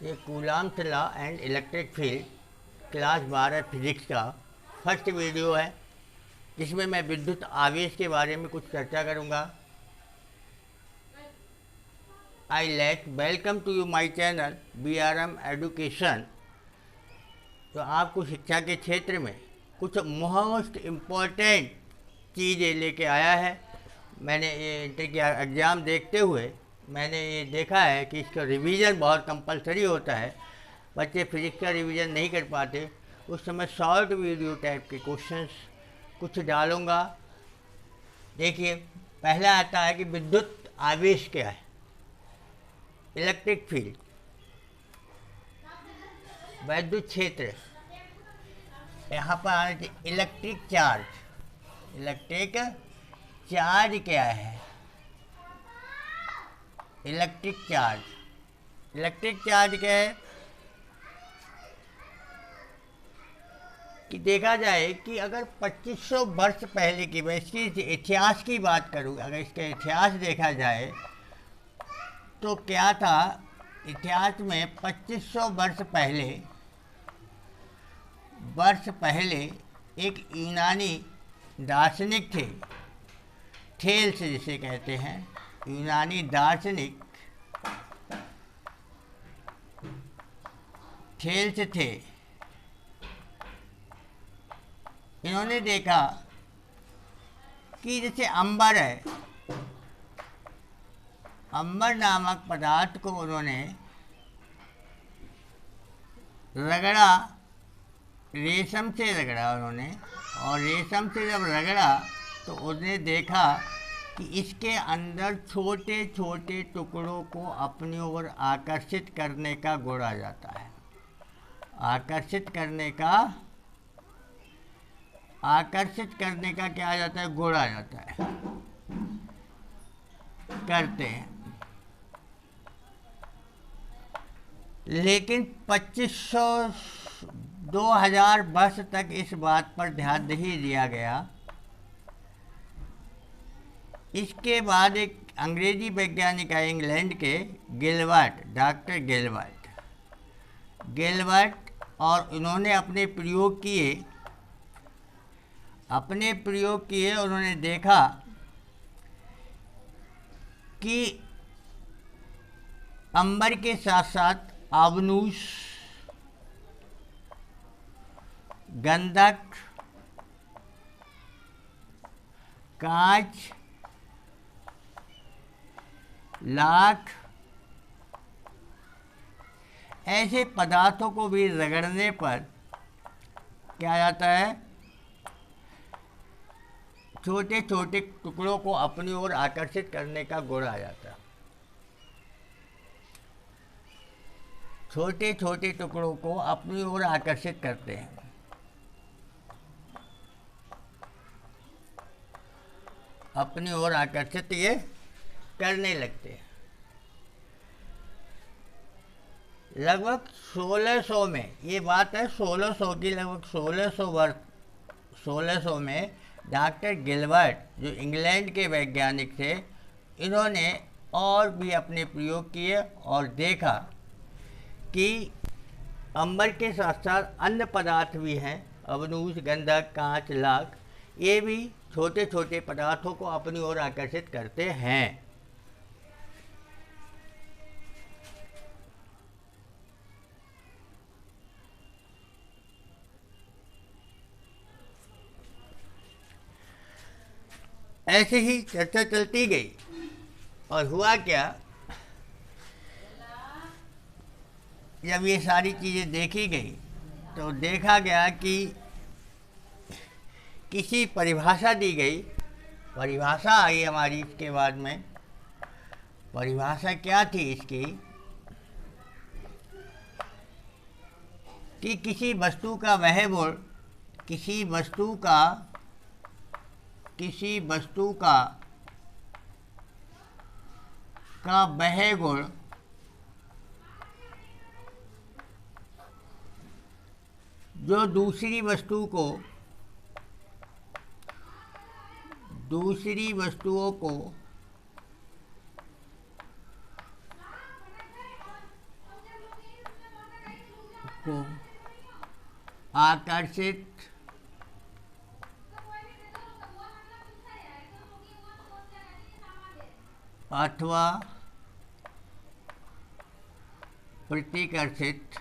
ये coulombs law and electric field class 12 physics का first video है, जिसमें मैं विद्युत आवेश के बारे में कुछ चर्चा करूंगा। I like welcome to you my channel BRM education. तो आपको शिक्षा के क्षेत्र में कुछ मोस्ट इम्पोर्टेंट चीज़ें लेके आया है। मैंने ये इंटर के एग्ज़ाम देखते हुए मैंने ये देखा है कि इसका रिवीजन बहुत कंपलसरी होता है। बच्चे फिजिक्स का रिवीजन नहीं कर पाते, उस समय शॉर्ट वीडियो टाइप के क्वेश्चंस कुछ डालूंगा। देखिए, पहला आता है कि विद्युत आवेश क्या है। इलेक्ट्रिक फील्ड, वैद्युत क्षेत्र। यहाँ पर आना चाहिए इलेक्ट्रिक चार्ज। इलेक्ट्रिक चार्ज क्या है? इलेक्ट्रिक चार्ज, इलेक्ट्रिक चार्ज क्या है कि देखा जाए कि अगर 2500 वर्ष पहले की, मैं इसकी इतिहास की बात करूँ, अगर इसका इतिहास देखा जाए तो क्या था। इतिहास में 2500 वर्ष पहले एक यूनानी दार्शनिक थे, थेल्स जिसे कहते हैं, यूनानी दार्शनिक थेल्स थे। इन्होंने देखा कि जैसे अंबर है, अंबर नामक पदार्थ को उन्होंने रगड़ा, रेशम से रगड़ा उन्होंने, और रेशम से जब रगड़ा तो उन्होंने देखा कि इसके अंदर छोटे छोटे टुकड़ों को अपनी ओर आकर्षित करने का गुण आ जाता है। आकर्षित करने का क्या आ जाता है? गुण आ जाता है। करते हैं, लेकिन 2000 वर्ष तक इस बात पर ध्यान नहीं दिया गया। इसके बाद एक अंग्रेजी वैज्ञानिक आए इंग्लैंड के, गिलबर्ट, डॉक्टर गिलबर्ट, और उन्होंने अपने प्रयोग किए। उन्होंने देखा कि अंबर के साथ साथ आबनूस, गंधक, कांच, लाख, ऐसे पदार्थों को भी रगड़ने पर क्या जाता है? छोटे छोटे टुकड़ों को अपनी ओर आकर्षित करने का गुण आ जाता है। छोटे छोटे टुकड़ों को अपनी ओर आकर्षित करते हैं। अपनी ओर आकर्षित ये करने लगते हैं। लगभग 1600 में, ये बात है 1600 की, लगभग 1600 में डॉक्टर गिलबर्ट, जो इंग्लैंड के वैज्ञानिक थे, इन्होंने और भी अपने प्रयोग किए और देखा कि अंबर के साथ साथ अन्य पदार्थ भी हैं, अबनूस, गंधक, कांच, लाख, ये भी छोटे छोटे पदार्थों को अपनी ओर आकर्षित करते हैं। ऐसे ही चर्चा चलती गई और हुआ क्या, जब ये सारी चीज़ें देखी गई तो देखा गया कि किसी परिभाषा दी गई। परिभाषा आई हमारी इसके बाद में। परिभाषा क्या थी इसकी कि किसी वस्तु का वह गुण, किसी वस्तु का वह गुण जो दूसरी वस्तुओं को को आकर्षित अथवा प्रतिकर्षित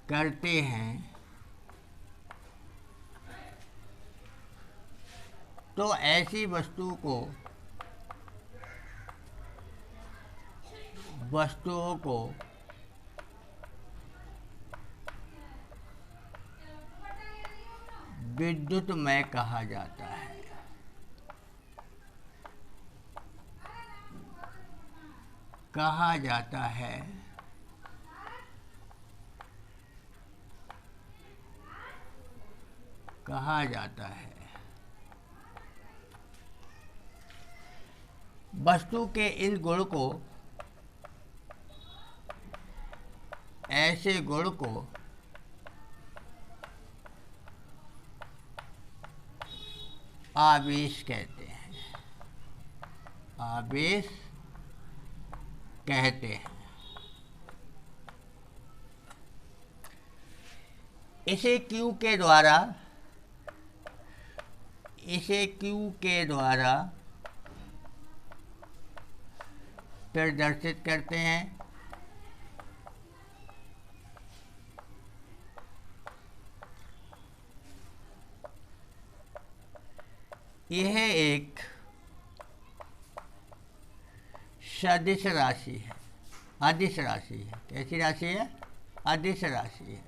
करते हैं तो ऐसी वस्तुओं को विद्युतमय कहा जाता है। कहा जाता है वस्तु के इन गुण को, ऐसे गुण को आवेश कहते हैं। आवेश कहते हैं। इसे Q के द्वारा प्रदर्शित करते हैं। यह एक सदिश राशि है, अदिश राशि है। कैसी राशि है? अदिश राशि है।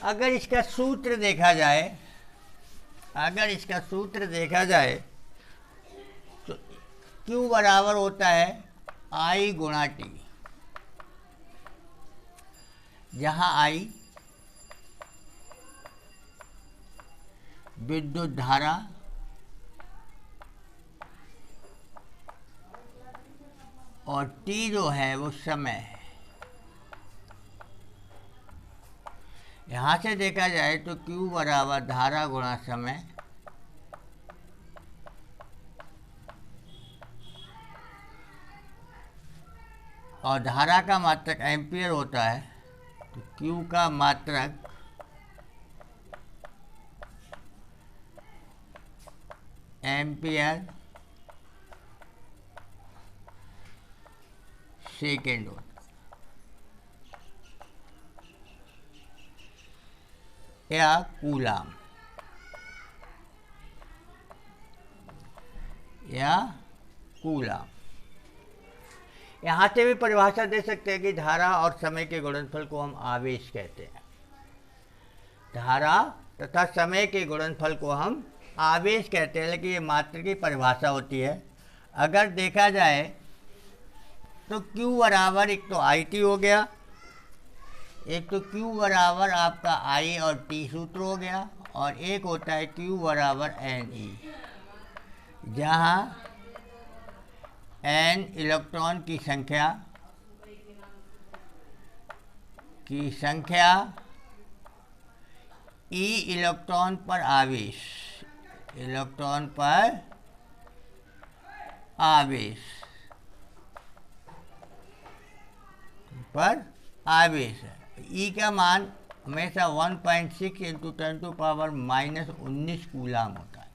अगर इसका सूत्र देखा जाए तो Q बराबर होता है I गुणा T, जहाँ I विद्युत धारा और T जो है वो समय है। यहाँ से देखा जाए तो Q बराबर धारा गुणा समय, और धारा का मात्रक एम्पियर होता है, तो Q का मात्रक एम्पियर सेकेंड होता है, या कूलाम, यहाँ से भी परिभाषा दे सकते हैं कि धारा और समय के गुणनफल को हम आवेश कहते हैं। धारा तथा समय के गुणनफल को हम आवेश कहते हैं, लेकिन ये मात्र की परिभाषा होती है। अगर देखा जाए तो Q बराबर एक तो IT हो गया, एक तो Q बराबर आपका I और T सूत्र हो गया, और एक होता है Q बराबर NE, जहाँ N इलेक्ट्रॉन की संख्या E इलेक्ट्रॉन पर आवेश है। E का मान हमेशा 1.6 इंटू 10⁻⁻19 कूलाम होता है।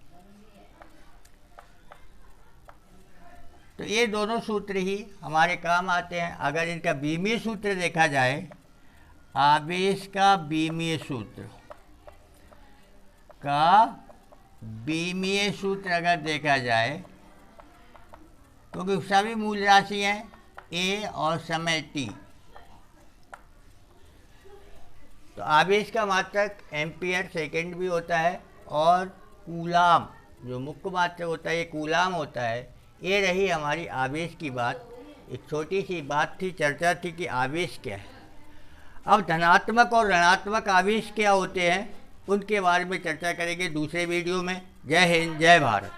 तो ये दोनों सूत्र ही हमारे काम आते हैं। अगर इनका बीमीय सूत्र देखा जाए, आवेश का बीमीय सूत्र अगर देखा जाए, क्योंकि सभी मूल राशि हैं A और समय T, तो आवेश का मात्रक एम्पियर सेकेंड भी होता है, और कूलाम जो मुख्य मात्रक होता है ये कूलाम होता है। ये रही हमारी आवेश की बात। एक छोटी सी बात थी, चर्चा थी कि आवेश क्या है। अब धनात्मक और ऋणात्मक आवेश क्या होते हैं उनके बारे में चर्चा करेंगे दूसरे वीडियो में। जय हिंद, जय भारत।